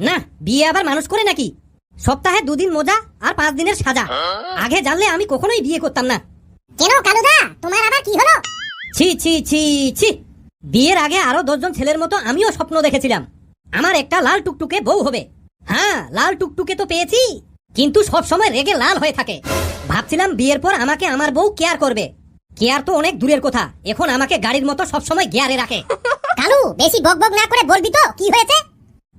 না, বিয়ে আবার মানুষ করে নাকি? সপ্তাহে 2 দিন মজা আর 5 দিনের সাজা। আগে জানলে আমি কখনোই বিয়ে করতাম না। কেন কালুদা, তোমার আবার কি হলো? ছি ছি ছি ছি। বিয়ের আগে আরো 10 জন ছেলের মতো আমিও স্বপ্ন দেখেছিলাম আমার একটা লাল টুকটুকে বউ হবে। হ্যাঁ, লাল টুকটুকে তো পেয়েছি, কিন্তু সব সময় রেগে লাল হয়ে থাকে। ভাবছিলাম বিয়ের পর আমাকে আমার বউ কেয়ার করবে। কেয়ার তো অনেক দূরের কথা, এখন আমাকে গাড়ির মতো সব সময় গিয়ারে রাখে। কালু, বেশি বকবক না করে বলবি তো কি হয়েছে?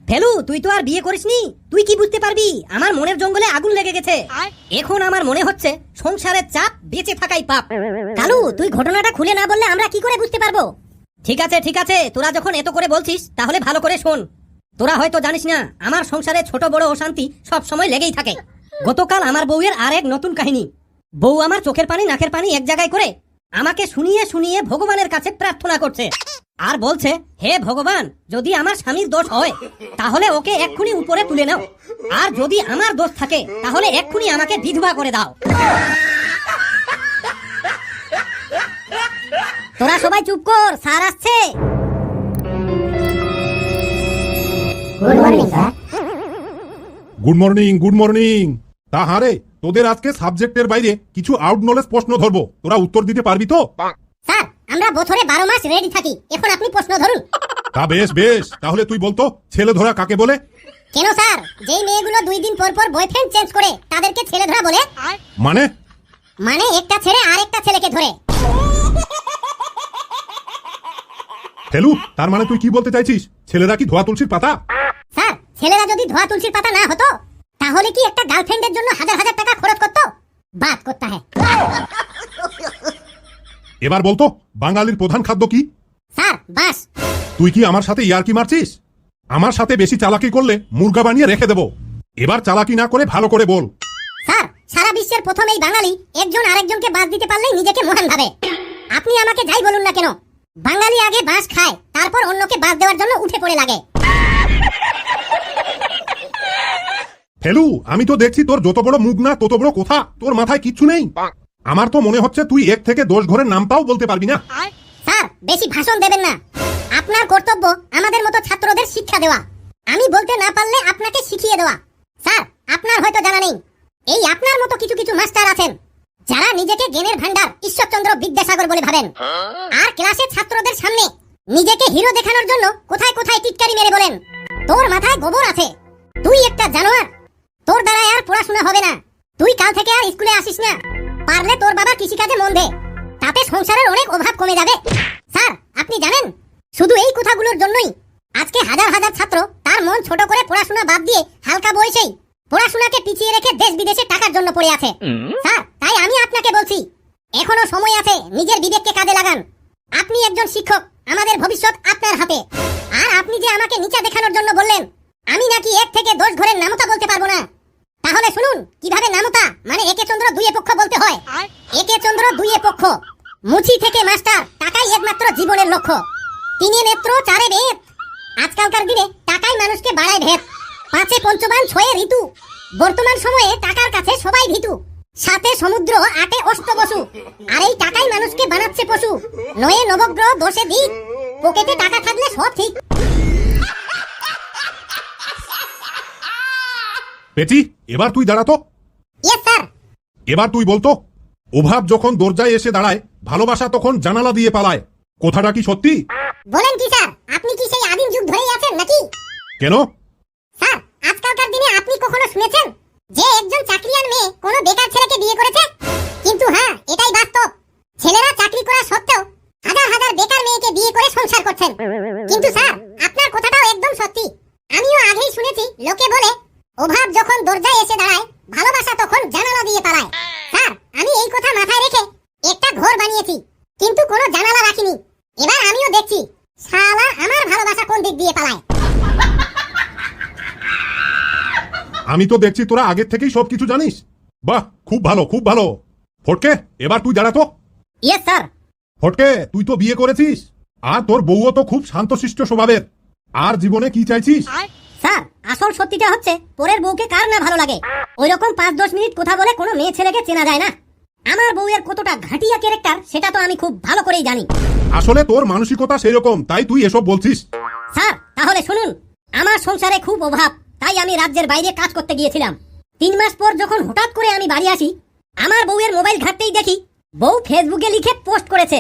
ফেলু, তুই তো আর বিয়ে করিসনি, তুই কি বুঝতে পারবি? আমার মনের জঙ্গলে আগুন লেগে গেছে। এখন আমার মনে হচ্ছে সংসারের চাপ বেঁচে থাকাই পাপ। কালু, তুই ঘটনাটা খুলে না বললে আমরা কি করে বুঝতে পারবো? ঠিক আছে ঠিক আছে, তোরা যখন এত করে বলছিস তাহলে ভালো করে শোন। তোরা হয়তো জানিস না, আমার সংসারে ছোট বড় অশান্তি সব সময় লেগেই থাকে। গতকাল আমার বউয়ের আরেক নতুন কাহিনী। বউ আমার চোখের পানি নাকের পানি এক জায়গায় করে আমাকে শুনিয়ে শুনিয়ে ভগবানের কাছে প্রার্থনা করছে, আর বলছে, হে ভগবান, যদি আমার স্বামীর দোষ হয় তাহলে ওকে এক্ষুনি উপরে তুলে নাও, আর যদি আমার দোষ থাকে তাহলে এক্ষুনি আমাকে বিধবা করে দাও। তোরা সবাই চুপ কর, স্যার আসছে। Good morning sir. Good morning, good morning. তা হারে, তোদের আজকে সাবজেক্টের বাইরে কিছু আউট নলেজ প্রশ্ন ধরবো, তোরা উত্তর দিতে পারবি তো? স্যার, আমরা বছরে 12 মাস রেডি থাকি, এখন আপনি প্রশ্ন ধরুন। তা বেশ বেশ, তাহলে তুই বলতো ছেলে ধরা কাকে বলে? কেন স্যার, যেই মেয়েগুলো 2 দিন পর পর বয়ফ্রেন্ড চেঞ্জ করে তাদেরকে ছেলে ধরা বলে। মানে? মানে একটা ছেলে আরেকটা ছেলেকে ধরে। ফেলু, তার মানে তুই কি বলতে চাইছিস? ছেলেরা কি ধোয়া তুলসীর পাতা? স্যার, ছেলেরা যদি ধোয়া তুলসীর পাতা না হতো তাহলে কি একটা গার্লফ্রেন্ডের জন্য হাজার হাজার টাকা খরচ করতো? বাত করতা হ্যায়। এবার বলতো বাঙালির প্রধান খাদ্য কি? স্যার, বাস। তুই কি আমার সাথে ইয়ার্কি মারছিস? আমার সাথে বেশি চালাকি করলে মুরগা বানিয়ে রেখে দেবো। এবার চালাকি না করে ভালো করে বল। স্যার, সারা বিশ্বের প্রথম এই বাঙালি একজন আরেকজনকে বাস দিতে পারলেই নিজেকে মহান ভাবে। আপনি আমাকে যাই বলুন না কেন, বাঙালি আগে বাস খায়, তারপর অন্যকে বাস দেওয়ার জন্য উঠে পড়ে লাগে। ফেলু, আমি তো দেখছি তোর যত বড় মুখ না তত বড় কথা, তোর মাথায় কিচ্ছু নেই। আমার তো মনে হচ্ছে তুই 1 থেকে 10 ঘরের নামটাও বলতে পারবি না। স্যার, বেশি ভাষণ দেবেন না। আপনার কর্তব্য আমাদের মতো ছাত্রদের শিক্ষা দেওয়া, আমি বলতে না পারলে আপনাকে শিখিয়ে দেওয়া। স্যার, আপনার হয়তো জানা নেই, এই আপনার মতো কিছু কিছু মাস্টার আছেন যারা নিজেকে জ্ঞানের ভান্ডার ঈশ্বরচন্দ্র বিদ্যাসাগর বলে ভাবেন, আর ক্লাসে ছাত্রদের সামনে নিজেকে হিরো দেখানোর জন্য কোথায় কোথায় টিটকারি মেরে বলেন, তোর মাথায় গোবর আছে, তুই একটা জানোয়ার, তোর দ্বারা আর পড়াশোনা হবে না, তুই কাল থেকে আর স্কুলে আসিস না, পারলে তোর বাবা কৃষিকাজে মন দে, তাতে সংসারের অনেক অভাব কমে যাবে। স্যার, আপনি জানেন, শুধু এই কথাগুলোর জন্যই আজকে হাজার হাজার ছাত্র তার মন ছোট করে পড়াশোনা বাদ দিয়ে হালকা বয়সেই পড়াশোনাকে পিছিয়ে রেখে দেশ বিদেশে টাকার জন্য পড়ে আছে। স্যার, তাই আমি আপনাকে বলছি, এখনো সময় আছে, নিজের বিবেককে কাজে লাগান। আপনি একজন শিক্ষক, আমাদের ভবিষ্যৎ আপনার হাতে। আর আপনি যে আমাকে নিচা দেখানোর জন্য বললেন আমি নাকি 1 থেকে 10 ঘরের নামতা বলতে পারবো না, তাহলে শুনুন কিভাবে নামতা মানে একে চন্দ্র দুইয়ে পক্ষ বলতে হয়। একে চন্দ্র দুইয়ে পক্ষ, মুছি থেকে মাস্টার, টাকাই একমাত্র জীবনের লক্ষ্য। 3 নেত্র 4 বেদ, আজকালকার দিনে টাকাই মানুষকে বাড়ায় ভেদ। 5 পঞ্চবান 6 ঋতু, বর্তমান সময়ে টাকার কাছে সবাই ভীতু। 7 সমুদ্র 8 অষ্টবসু, আর এই টাকাই মানুষকে বানাচ্ছে পশু। 9 নবগ্রহ 10 দিক, পকেটে টাকা থাকলে সব ঠিক। পেটি, এবার তুই দাঁড়াতো। Yes sir. এবার তুই বলতো, অভাব যখন দরজায় এসে দাঁড়ায়, ভালোবাসা তখন জানালা দিয়ে পালায়। কথাটা কি সত্যি? বলেন কি স্যার, আপনি কি সেই আদিম যুগ ধরেই আছেন নাকি? কেন? স্যার, আজকালকার দিনে আপনি কখনো শুনেছেন যে একজন চাকরিয়ান মেয়ে কোনো বেকার ছেলেকে বিয়ে করেছে? কিন্তু হ্যাঁ, এটাই বাস্তব। ছেলেরা চাকরি করা সত্ত্বেও হাজার হাজার বেকার মেয়েকে বিয়ে করে সংসার করছেন। কিন্তু স্যার, আপনার কথাটাও একদম সত্যি। আমিও আগেই শুনেছি, লোকে বলে অভাব যখন দরজায় এসে দাঁড়ায়, ভালোবাসা তখন জানালা দিয়ে পালায়। স্যার, আমি এই কথা মাথায় রেখে একটা ঘর বানিয়েছি, কিন্তু কোনো জানালা রাখিনি। এবার আমিও দেখছি শালা আমার ভালোবাসা কোন দিক দিয়ে পালায়। আমি তো দেখছি তোরা আগের থেকেই সবকিছু জানিস। বাহ, খুব ভালো খুব ভালো। ফটকে, এবার তুই দাঁড়াতো। Yes sir. ফটকে, তুই তো বিয়ে করেছিস, আর তোর বউও তো খুব শান্তশিষ্ট স্বভাবের। আর জীবনে কি চাইছিস? স্যার, আসল সত্যিটা হচ্ছে, পরের বউকে কার না ভালো লাগে। ওইরকম 5-10 মিনিট কথা বলে কোনো মেয়ে ছেলেকে চেনা যায় না। আমার বউয়ের কতটা ঘাটিয়া ক্যারেক্টার সেটা তো আমি খুব ভালো করেই জানি। আসলে তোর মানসিকতা সেই রকম, তাই তুই এসব বলছিস। স্যার, তাহলে শুনুন, আমার সংসারে খুব অভাব, তাই আমি রাজ্যের বাইরে কাজ করতে গিয়েছিলাম। 3 মাস পর যখন হঠাৎ করে আমি বাড়ি আসি, আমার বউয়ের মোবাইল ঘাঁটতেই দেখি বউ ফেসবুকে লিখে পোস্ট করেছে,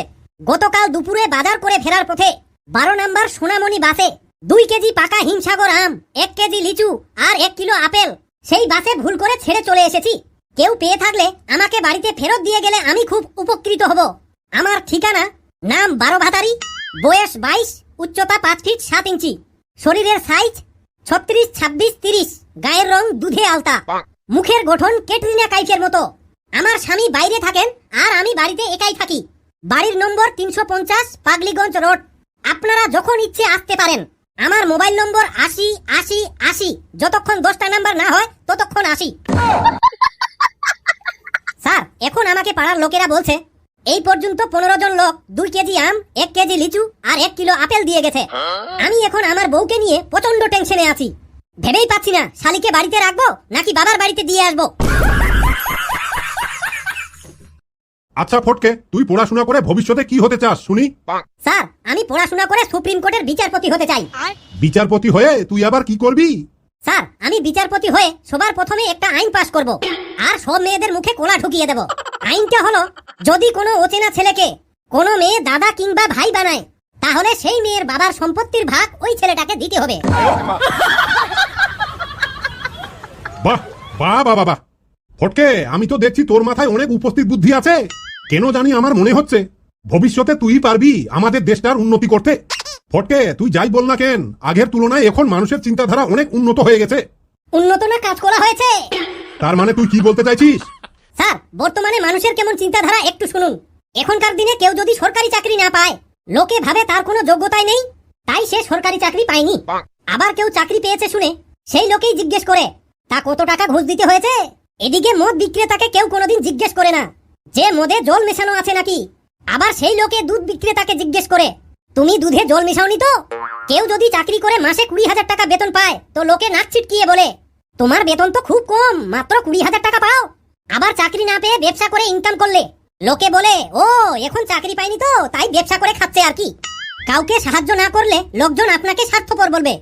গতকাল দুপুরে বাজার করে ফেরার পথে 12 নম্বর সোনামণি বাসে 2 কেজি পাকা হিমসাগর আম, 1 কেজি লিচু আর 1 কিলো আপেল সেই বাসে ভুল করে ছেড়ে চলে এসেছি। কেউ পেয়ে থাকলে আমাকে বাড়িতে ফেরত দিয়ে গেলে আমি খুব উপকৃত হব। আমার ঠিকানা, নাম 12 ভাতারি, বয়স 22, উচ্চতা 5 ফিট 7 ইঞ্চি, শরীরের সাইজ 36, 26, 30, গায়ের রং দুধে আলতা, মুখের গঠন ক্যাটরিনা কাইফের মতো। আমার স্বামী বাইরে থাকেন আর আমি বাড়িতে একাই থাকি। বাড়ির নম্বর 350 পাগলিগঞ্জ রোড। আপনারা যখন ইচ্ছে আসতে পারেন। আমার মোবাইল নম্বর 80 80 80। যতক্ষণ 10টা নাম্বার না হয় ততক্ষণ 80। স্যার, এখন আমাকে পাড়ার লোকেরা বলছে এই পর্যন্ত 15 জন লোক 2 কেজি আম, 1 কেজি লিচু আর 1 কিলো আপেল দিয়ে গেছে। আমি এখন আমার বউকে নিয়ে প্রচন্ড টেনশনে আছি। ভেবেই পাচ্ছি না শালিকে বাড়িতে রাখবো নাকি বাবার বাড়িতে দিয়ে আসবো। আচ্ছা ফটকে, তুই পড়াশোনা করে ভবিষ্যতে কি হতে চাস শুনি? স্যার, আমি পড়াশোনা করে সুপ্রিম কোর্টের বিচারপতি হতে চাই। বিচারপতি হয়ে তুই আবার কি করবি? স্যার, আমি বিচারপতি হয়ে সবার প্রথমে একটা আইন পাস করব আর সব মেয়েদের মুখে কোলা ঢুকিয়ে দেব। আইনটা হলো, যদি কোনো অচেনা ছেলেকে কোনো মেয়ে দাদা কিংবা ভাই বানায়, তাহলে সেই মেয়ের বাবার সম্পত্তির ভাগ ওই ছেলেটাকে দিতে হবে। বাহ বাহ বাহ বাহ! ফটকে, আমি তো দেখছি তোর মাথায় অনেক উপস্থিত বুদ্ধি আছে। কেন জানি আমার মনে হচ্ছে ভবিষ্যতে তুই পারবি আমাদের দেশটার উন্নতি করতে। ফটকে, তুই যাই বল না কেন, আগের তুলনায় এখন মানুষের চিন্তাধারা অনেক উন্নত হয়ে গেছে। উন্নত না কাজ করা হয়েছে? তার মানে তুই কি বলতে চাইছিস? স্যার, বর্তমানে মানুষের কেমন চিন্তাধারা একটু শুনুন। এখনকার দিনে কেউ যদি সরকারি চাকরি না পায়, লোকে ভাবে তার কোনো যোগ্যতাই নেই, তাই সে সরকারি চাকরি পায়নি। আবার কেউ চাকরি পেয়েছে শুনে সেই লোকেই জিজ্ঞেস করে তা কত টাকা ঘুষ দিতে হয়েছে। এদিকে মদ বিক্রেতাকে কেউ কোনোদিন জিজ্ঞেস করে না যে মদে জল মেশানো আছে নাকি। আবার সেই লোকে দুধ বিক্রেতাকে জিজ্ঞেস করে তুমি দুধে জল মেশাওনি তো। কেউ যদি চাকরি করে মাসে 20,000 টাকা বেতন পায়, তো লোকে নাক ছিটকিয়ে বলে তোমার বেতন তো খুব কম, মাত্র 20,000 টাকা পাও। আবার চাকরি না পেয়ে ব্যবসা করে ইনকাম করলে লোকে বলে ও এখন চাকরি পায়নি তো তাই ব্যবসা করে খাচ্ছে আর কি। কাউকে সাহায্য না করলে লোকজন আপনাকে স্বার্থপর বলবে।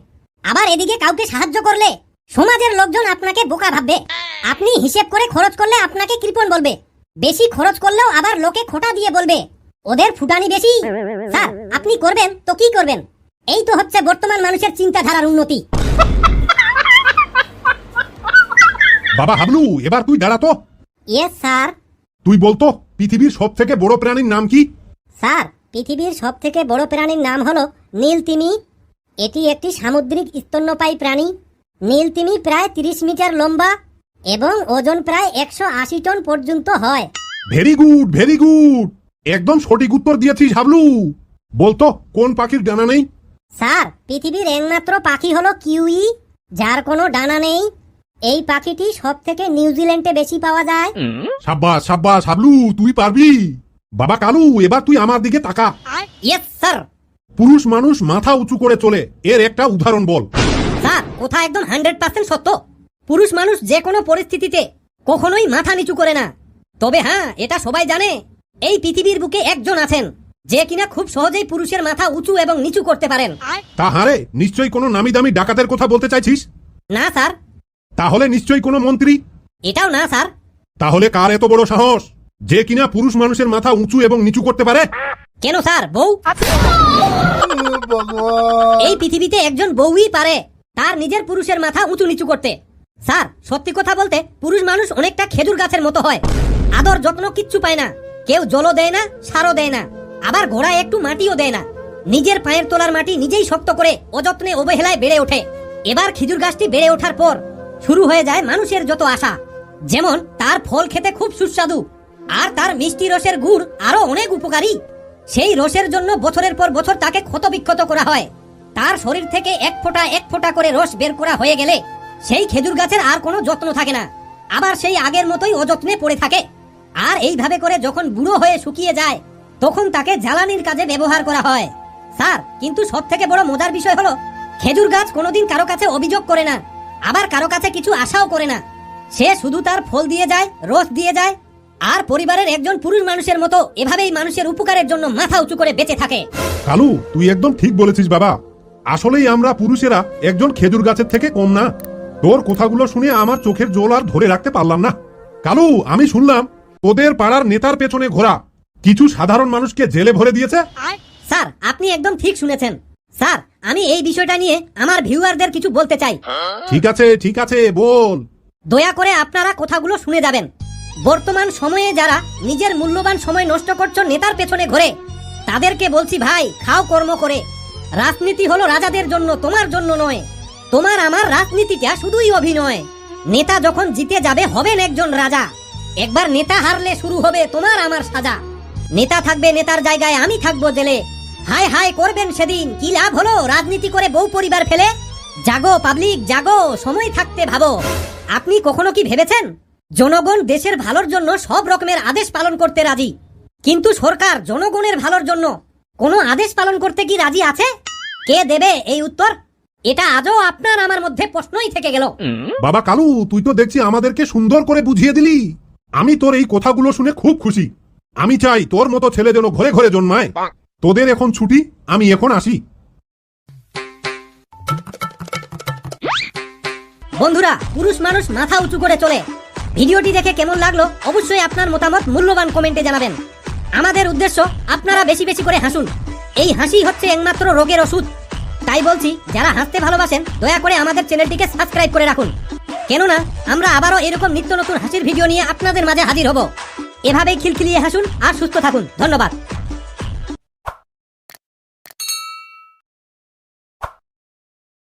আবার এদিকে কাউকে সাহায্য করলে সমাজের লোকজন আপনাকে বোকা ভাববে। আপনি হিসেব করে খরচ করলে আপনাকে কৃপণ বলবে। বেশি খরচ করলেও আবার লোকে খোঁটা দিয়ে বলবে ওদের ফুটানি বেশি। স্যার, আপনি করবেন তো কি করবেন? এই তো হচ্ছে বর্তমান মানুষের চিন্তাধারার উন্নতি। বাবা হাবলু, এবার তুই দাঁড়া তো। Yes sir. তুই বলতো পৃথিবীর সব থেকে বড় প্রাণীর নাম কি? স্যার, পৃথিবীর সব থেকে বড় প্রাণীর নাম হলো নীল তিমি। এটি একটি সামুদ্রিক স্তন্যপায়ী প্রাণী। নীল তিমি প্রায় 30 মিটার লম্বা এবং ওজন প্রায় 180 টন পর্যন্ত হয়। ভেরি গুড, ভেরি গুড, একদম সঠিক উত্তর দিয়েছিস হাবলু। বলতো কোন পাখির ডানা নেই? স্যার, পৃথিবীর একমাত্র পাখি হলো কিউই, যার কোনো ডানা নেই। এই পাখিটি সব থেকে নিউজিল্যান্ডে বেশি পাওয়া যায়। সাব্বাস সাব্বাস হাবলু, তুই পারবি। বাবা কালু, এবার তুই আমার দিকে তাকা। Yes sir. পুরুষ মানুষ মাথা উঁচু করে চলে, এর একটা উদাহরণ বল। স্যার, কথা একদম 100% সত্য। পুরুষ মানুষ যে কোনো পরিস্থিতিতে কখনোই মাথা নিচু করে না। তবে হ্যাঁ, এটা সবাই জানে এই পৃথিবীর বুকে একজন আছেন যে কিনা খুব সহজেই পুরুষের মাথা উঁচু এবং নিচু করতে পারেন। তা হারে, নিশ্চয়ই কোনো নামি দামি ডাকাতের কথা বলতে চাইছিস? না স্যার। তাহলে নিশ্চয়ই কোনো মন্ত্রী? এটাও না স্যার। তাহলে কার এত বড় সাহস যে কিনা পুরুষ মানুষের মাথা উঁচু এবং নিচু করতে পারে? কেন স্যার, বউ? এই পৃথিবীতে একজন বউই পারে তার নিজের পুরুষের মাথা উঁচু নিচু করতে। স্যার, সত্যি কথা বলতে পুরুষ মানুষ অনেকটা খেজুর গাছের মতো হয়। আদর যত্ন কিচ্ছু পায় না। কেউ জলও দেয় না, সারও দেয় না, আবার ঘোড়ায় একটু মাটিও দেয় না। নিজের পায়ের তলার মাটি নিজেই শক্ত করে অযত্নে অবহেলায় বেড়ে ওঠে। এবার খেজুর গাছটি বেড়ে ওঠার পর শুরু হয়ে যায় মানুষের যত আশা। যেমন তার ফল খেতে খুব সুস্বাদু, আর তার মিষ্টি রসের গুড় আরো অনেক উপকারী। সেই রসের জন্য বছরের পর বছর তাকে ক্ষতবিক্ষত করা হয়। তার শরীর থেকে এক ফোঁটা করে রস বের করা হয়ে গেলে সেই খেজুর গাছের আর কোনো যত্ন থাকে না, আবার সেই আগের মতোই অযত্নে পড়ে থাকে। আর এইভাবে করে যখন বুড়ো হয়ে শুকিয়ে যায় তখন তাকে জ্বালানির কাজে ব্যবহার করা হয়। স্যার, কিন্তু সব থেকে বড় মজার বিষয় হলো খেজুর গাছ কোনোদিন কারো কাছে অভিযোগ করে না, আবার কারো কাছে কিছু আশাও করে না। সে শুধু তার ফল দিয়ে যায়, রস দিয়ে যায়, আর পরিবারের একজন পুরুষ মানুষের মতো এভাবেই মানুষের উপকারের জন্য মাথা উঁচু করে বেঁচে থাকে। কালু, তুই একদম ঠিক বলেছিস বাবা। আসলেই আমরা পুরুষেরা একজন খেজুর গাছের থেকে কম না। তোর কথাগুলো শুনে আমার চোখের জল আর ধরে রাখতে পারলাম না। কালু, আমি শুনলাম তোদের পাড়ার নেতার পেছনে ঘোরা কিছু সাধারণ মানুষকে জেলে ভরে দিয়েছে। স্যার, আপনি একদম ঠিক শুনেছেন। স্যার, আমি এই বিষয়টা নিয়ে আমার ভিউয়ারদের কিছু বলতে চাই। ঠিক আছে, বল। দয়া করে আপনারা কথাগুলো শুনে যাবেন। বর্তমান সময়ে যারা নিজের মূল্যবান সময় নষ্ট করছো নেতার পেছনে ঘুরে, তাদেরকে বলছি ভাই, খাও কর্ম করে। রাজনীতি হলো রাজাদের জন্য, তোমার জন্য নয়। তোমার আমার রাজনীতিটা শুধুই অভিনয়। নেতা যখন জিতে যাবে হবেন একজন রাজা। একবার নেতা হারলে শুরু হবে তোমার আমার সাজা। নেতা থাকবে নেতার জায়গায়, আমি থাকবো জেলে। হায় হায় করবেন সেদিন, কি লাভ হলো রাজনীতি করে বউ পরিবার ফেলে। জাগো পাবলিক জাগো, সময় থাকতে ভাবো। আপনি কখনো কি ভেবেছেন জনগণ দেশের ভালোর জন্য সব রকমের আদেশ পালন করতে রাজি, কিন্তু সরকার জনগণের ভালোর জন্য কোনো আদেশ পালন করতে কি রাজি আছে? কে দেবে এই উত্তর? এটা আজও আপনার আমার মধ্যে প্রশ্নই থেকে গেল। বাবা কালু, তুই তো দেখছি আমাদেরকে সুন্দর করে বুঝিয়ে দিলি। আমি তোর এই কথাগুলো শুনে খুব খুশি। আমি চাই তোর মতো ছেলে যেন ঘরে ঘরে জন্মায়। তোদের এখন ছুটি, আমি এখন আসি। বন্ধুরা, পুরুষ মানুষ মাথা উঁচু করে চলে। ভিডিওটি দেখে কেমন লাগলো অবশ্যই আপনার মতামত মূল্যবান কমেন্টে জানাবেন। আমাদের উদ্দেশ্য আপনারা বেশি বেশি করে হাসুন। এই হাসি হচ্ছে একমাত্র রোগের ওষুধ। তাই বলছি, যারা হাসতে ভালোবাসেন দয়া করে আমাদের চ্যানেলটিকে সাবস্ক্রাইব করে রাখুন। কেননা আমরা আবারও এরকম নিত্য নতুন হাসির ভিডিও নিয়ে আপনাদের মাঝে হাজির হব। এভাবেই খিলখিলিয়ে হাসুন আর সুস্থ থাকুন। ধন্যবাদ।